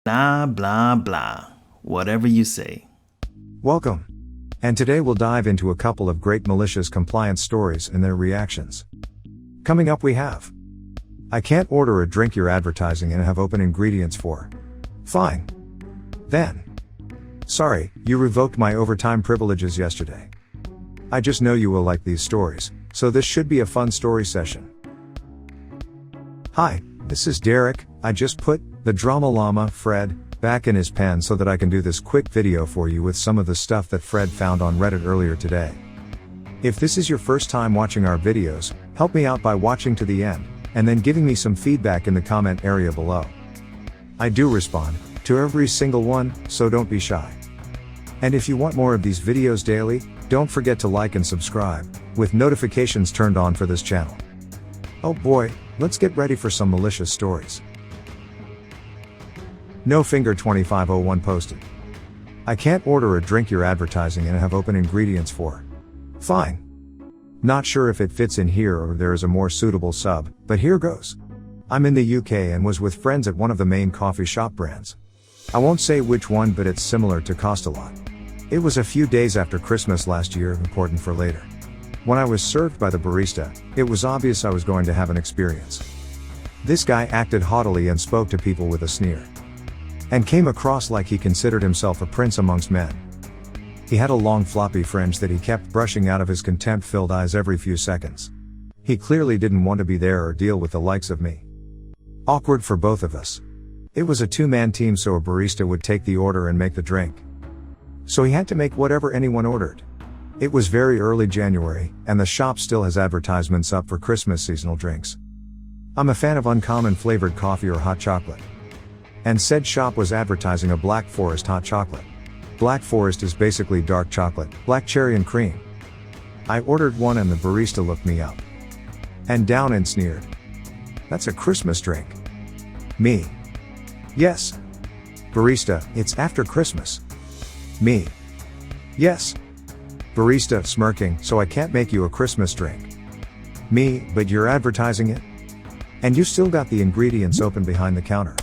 Blah, blah, blah. Whatever you say. Welcome. And today we'll dive into a couple of great malicious compliance stories and their reactions. Coming up we have: I can't order a drink you're advertising and have open ingredients for. Fine. Then. Sorry, you revoked my overtime privileges yesterday. I just know you will like these stories, so this should be a fun story session. Hi, this is Derek. I just put the Drama Llama, Fred, back in his pen so that I can do this quick video for you with some of the stuff that Fred found on Reddit earlier today. If this is your first time watching our videos, help me out by watching to the end, and then giving me some feedback in the comment area below. I do respond to every single one, so don't be shy. And if you want more of these videos daily, don't forget to like and subscribe, with notifications turned on for this channel. Oh boy, let's get ready for some malicious stories. NoFinger2501 posted: I can't order a drink you're advertising and have open ingredients for. Fine. Not sure if it fits in here or there is a more suitable sub, but here goes. I'm in the UK and was with friends at one of the main coffee shop brands. I won't say which one, but it's similar to Costa-Lot. It was a few days after Christmas last year, important for later. When I was served by the barista, it was obvious I was going to have an experience. This guy acted haughtily and spoke to people with a sneer. And came across like he considered himself a prince amongst men. He had a long floppy fringe that he kept brushing out of his contempt-filled eyes every few seconds. He clearly didn't want to be there or deal with the likes of me. Awkward for both of us. It was a two-man team, so a barista would take the order and make the drink. So he had to make whatever anyone ordered. It was very early January, and the shop still has advertisements up for Christmas seasonal drinks. I'm a fan of uncommon flavored coffee or hot chocolate. And said shop was advertising a Black Forest hot chocolate. Black Forest is basically dark chocolate, black cherry and cream. I ordered one and the barista looked me up and down and sneered. That's a Christmas drink. Me. Yes. Barista, it's after Christmas. Me. Yes. Barista, smirking, so I can't make you a Christmas drink. Me, but you're advertising it? And you still got the ingredients open behind the counter.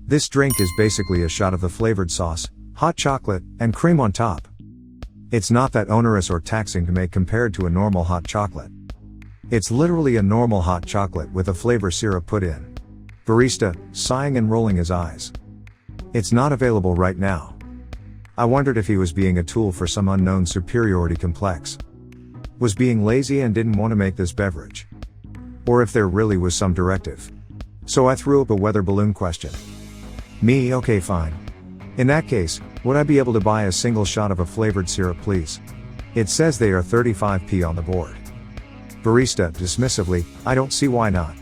This drink is basically a shot of the flavored sauce, hot chocolate, and cream on top. It's not that onerous or taxing to make compared to a normal hot chocolate. It's literally a normal hot chocolate with a flavor syrup put in. Barista, sighing and rolling his eyes. It's not available right now. I wondered if he was being a tool for some unknown superiority complex. Was being lazy and didn't want to make this beverage. Or if there really was some directive. So I threw up a weather balloon question. Me, okay fine. In that case, would I be able to buy a single shot of a flavored syrup please? It says they are 35p on the board. Barista, dismissively, I don't see why not.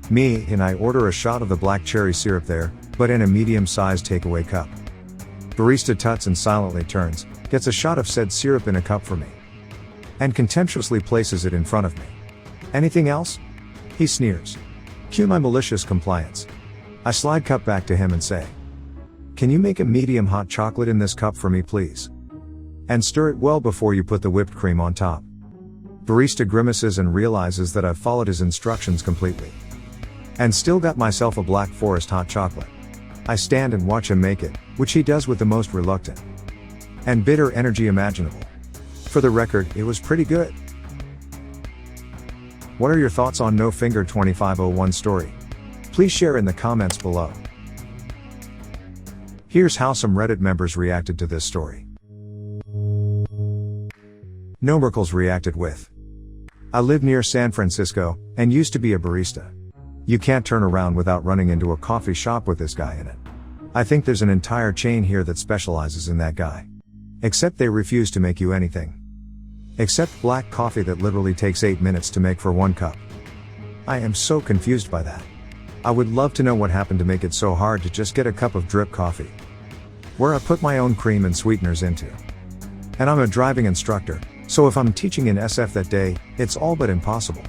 Me, and I order a shot of the black cherry syrup there, but in a medium-sized takeaway cup. Barista tuts and silently turns, gets a shot of said syrup in a cup for me. And contemptuously places it in front of me. Anything else? He sneers. Cue my malicious compliance. I slide cup back to him and say, can you make a medium hot chocolate in this cup for me please? And stir it well before you put the whipped cream on top. Barista grimaces and realizes that I've followed his instructions completely. And still got myself a Black Forest hot chocolate. I stand and watch him make it, which he does with the most reluctant and bitter energy imaginable. For the record, it was pretty good. What are your thoughts on NoFinger2501 story? Please share in the comments below. Here's how some Reddit members reacted to this story. No Merkles reacted with: I live near San Francisco, and used to be a barista. You can't turn around without running into a coffee shop with this guy in it. I think there's an entire chain here that specializes in that guy. Except they refuse to make you anything. Except black coffee that literally takes 8 minutes to make for 1 cup. I am so confused by that. I would love to know what happened to make it so hard to just get a cup of drip coffee. Where I put my own cream and sweeteners into. And I'm a driving instructor, so if I'm teaching in SF that day, it's all but impossible.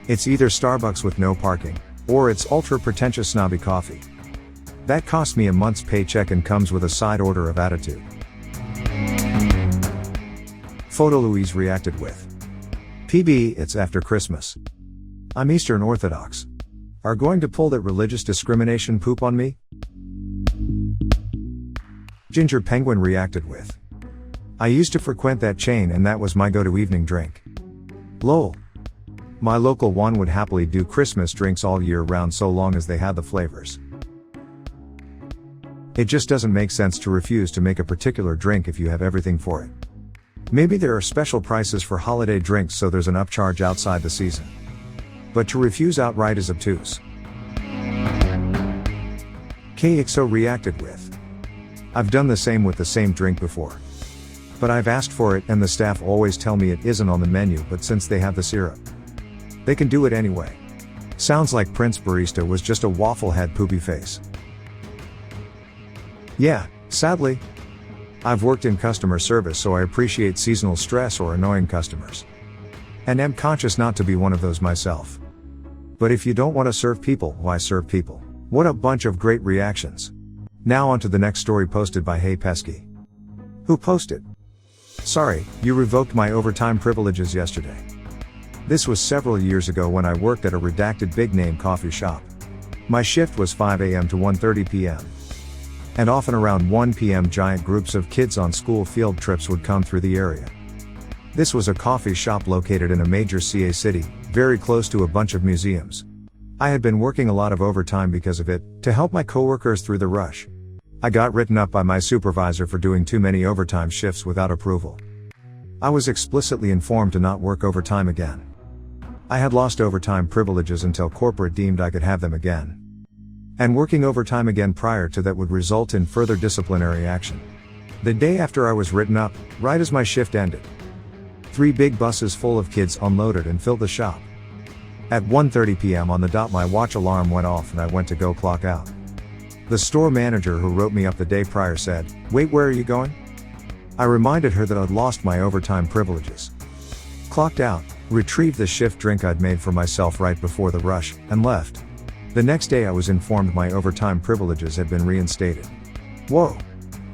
It's either Starbucks with no parking, or it's ultra pretentious snobby coffee. That cost me a month's paycheck and comes with a side order of attitude. Photo Louise reacted with: PB, it's after Christmas. I'm Eastern Orthodox. Are going to pull that religious discrimination poop on me? Ginger Penguin reacted with, I used to frequent that chain and that was my go-to evening drink. Lol. My local one would happily do Christmas drinks all year round so long as they had the flavors. It just doesn't make sense to refuse to make a particular drink if you have everything for it. Maybe there are special prices for holiday drinks so there's an upcharge outside the season. But to refuse outright is obtuse. KXO reacted with, I've done the same with the same drink before. But I've asked for it and the staff always tell me it isn't on the menu, but since they have the syrup, they can do it anyway. Sounds like Prince Barista was just a waffle-head poopy face. Yeah, sadly. I've worked in customer service so I appreciate seasonal stress or annoying customers. And am conscious not to be one of those myself. But if you don't want to serve people, why serve people? What a bunch of great reactions. Now on to the next story posted by Hey Pesky. Who posted? Sorry, you revoked my overtime privileges yesterday. This was several years ago when I worked at a redacted big-name coffee shop. My shift was 5 a.m. to 1:30 p.m. And often around 1 p.m. giant groups of kids on school field trips would come through the area. This was a coffee shop located in a major CA city, very close to a bunch of museums. I had been working a lot of overtime because of it, to help my coworkers through the rush. I got written up by my supervisor for doing too many overtime shifts without approval. I was explicitly informed to not work overtime again. I had lost overtime privileges until corporate deemed I could have them again. And working overtime again prior to that would result in further disciplinary action. The day after I was written up, right as my shift ended, 3 big buses full of kids unloaded and filled the shop. At 1:30 p.m. on the dot my watch alarm went off and I went to go clock out. The store manager who wrote me up the day prior said, "Wait, where are you going?" I reminded her that I'd lost my overtime privileges. Clocked out, retrieved the shift drink I'd made for myself right before the rush, and left. The next day I was informed my overtime privileges had been reinstated. Whoa!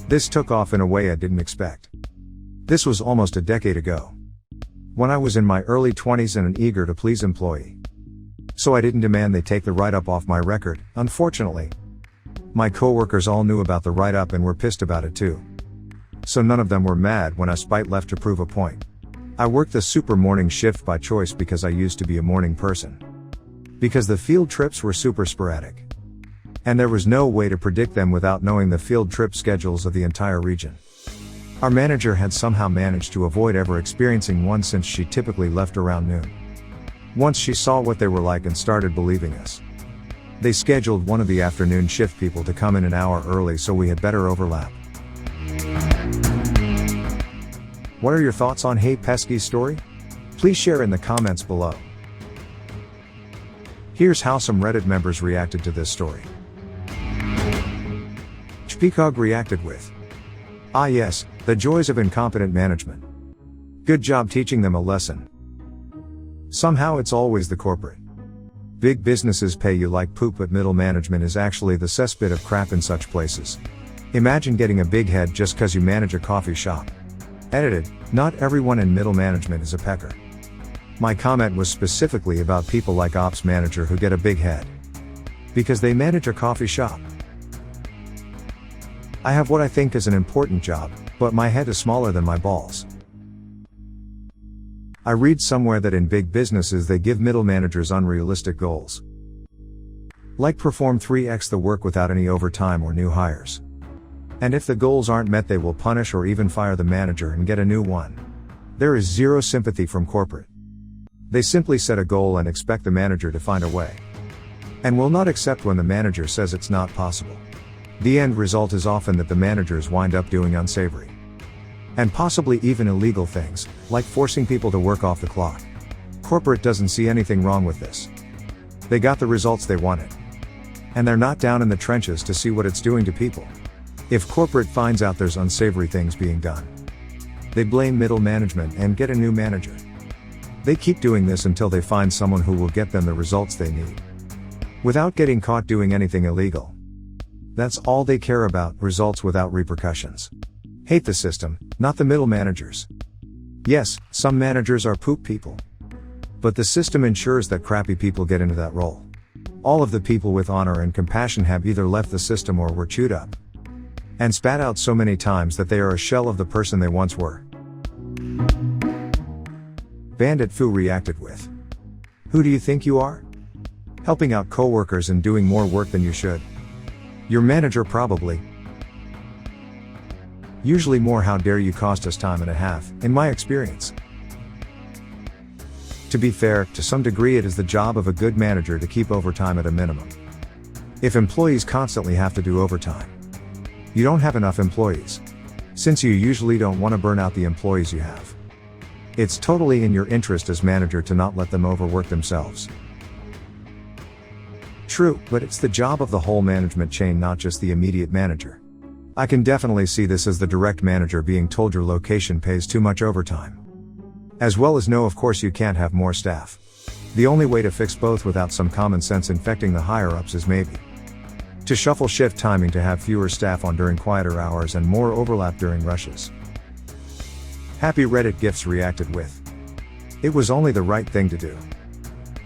This took off in a way I didn't expect. This was almost a decade ago. When I was in my early 20s and an eager to please employee. So I didn't demand they take the write-up off my record, unfortunately. My coworkers all knew about the write-up and were pissed about it too. So none of them were mad when I spite left to prove a point. I worked the super morning shift by choice because I used to be a morning person. Because the field trips were super sporadic. And there was no way to predict them without knowing the field trip schedules of the entire region. Our manager had somehow managed to avoid ever experiencing one since she typically left around noon. Once she saw what they were like and started believing us. They scheduled one of the afternoon shift people to come in an hour early so we had better overlap. What are your thoughts on Hey Pesky's story? Please share in the comments below. Here's how some Reddit members reacted to this story. Chpicog reacted with, "Ah yes, the joys of incompetent management. Good job teaching them a lesson. Somehow it's always the corporate. Big businesses pay you like poop, but middle management is actually the cesspit of crap in such places. Imagine getting a big head just cause you manage a coffee shop." Edited, not everyone in middle management is a pecker. My comment was specifically about people like ops manager who get a big head. Because they manage a coffee shop. I have what I think is an important job, but my head is smaller than my balls. I read somewhere that in big businesses they give middle managers unrealistic goals. Like perform 3x the work without any overtime or new hires. And if the goals aren't met they will punish or even fire the manager and get a new one. There is zero sympathy from corporate. They simply set a goal and expect the manager to find a way. And will not accept when the manager says it's not possible. The end result is often that the managers wind up doing unsavory and possibly even illegal things, like forcing people to work off the clock. Corporate doesn't see anything wrong with this. They got the results they wanted. And they're not down in the trenches to see what it's doing to people. If corporate finds out there's unsavory things being done, they blame middle management and get a new manager. They keep doing this until they find someone who will get them the results they need. Without getting caught doing anything illegal. That's all they care about, results without repercussions. Hate the system, not the middle managers. Yes, some managers are poop people. But the system ensures that crappy people get into that role. All of the people with honor and compassion have either left the system or were chewed up. and spat out so many times that they are a shell of the person they once were. Bandit Foo reacted with, "Who do you think you are? Helping out coworkers and doing more work than you should. Your manager probably. Usually more, how dare you cost us time and a half, in my experience." To be fair, to some degree it is the job of a good manager to keep overtime at a minimum. If employees constantly have to do overtime, you don't have enough employees, since you usually don't want to burn out the employees you have. It's totally in your interest as manager to not let them overwork themselves. True, but it's the job of the whole management chain, not just the immediate manager. I can definitely see this as the direct manager being told your location pays too much overtime. As well as no, of course you can't have more staff. The only way to fix both without some common sense infecting the higher-ups is maybe to shuffle shift timing to have fewer staff on during quieter hours and more overlap during rushes. Happy Reddit Gifts reacted with, "It was only the right thing to do.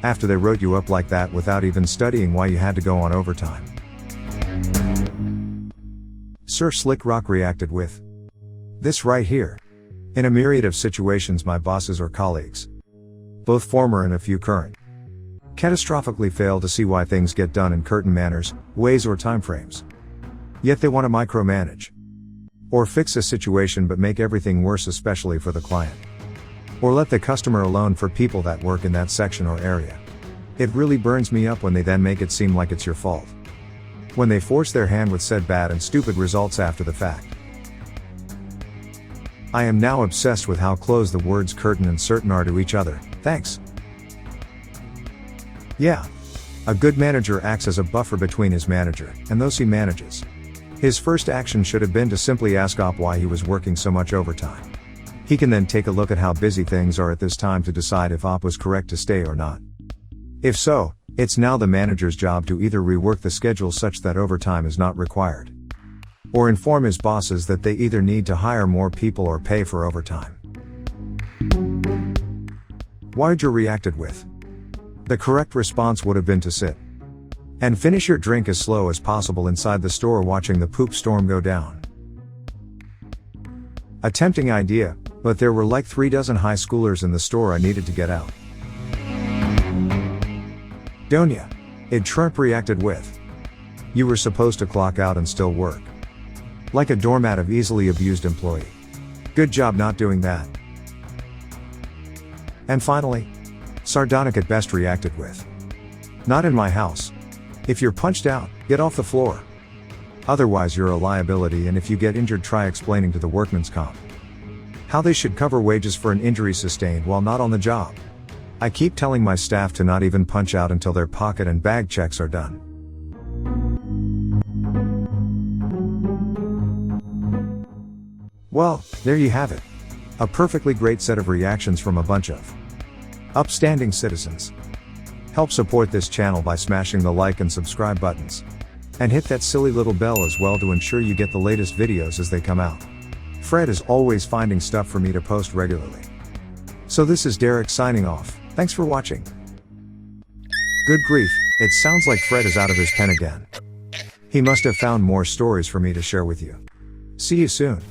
After they wrote you up like that without even studying why you had to go on overtime." Sir Slick Rock reacted with, "This right here. In a myriad of situations my bosses or colleagues, both former and a few current, catastrophically fail to see why things get done in certain manners, ways or timeframes. Yet they want to micromanage. Or fix a situation but make everything worse, especially for the client. Or let the customer alone for people that work in that section or area. It really burns me up when they then make it seem like it's your fault. When they force their hand with said bad and stupid results after the fact. I am now obsessed with how close the words curtain and certain are to each other, thanks." Yeah. A good manager acts as a buffer between his manager and those he manages. His first action should have been to simply ask Op why he was working so much overtime. He can then take a look at how busy things are at this time to decide if Op was correct to stay or not. If so, it's now the manager's job to either rework the schedule such that overtime is not required, or inform his bosses that they either need to hire more people or pay for overtime. Wiger reacted with, "The correct response would have been to sit and finish your drink as slow as possible inside the store watching the poop storm go down." A tempting idea, but there were like 3 dozen high schoolers in the store I needed to get out. Donya. Id Trump reacted with, "You were supposed to clock out and still work. Like a doormat of easily abused employee. Good job not doing that." And finally, Sardonic at Best reacted with, "Not in my house. If you're punched out, get off the floor. Otherwise you're a liability, and if you get injured try explaining to the workman's comp how they should cover wages for an injury sustained while not on the job. I keep telling my staff to not even punch out until their pocket and bag checks are done." Well, there you have it. A perfectly great set of reactions from a bunch of upstanding citizens. Help support this channel by smashing the like and subscribe buttons. And hit that silly little bell as well to ensure you get the latest videos as they come out. Fred is always finding stuff for me to post regularly. So this is Derek signing off. Thanks for watching. Good grief, it sounds like Fred is out of his pen again. He must have found more stories for me to share with you. See you soon.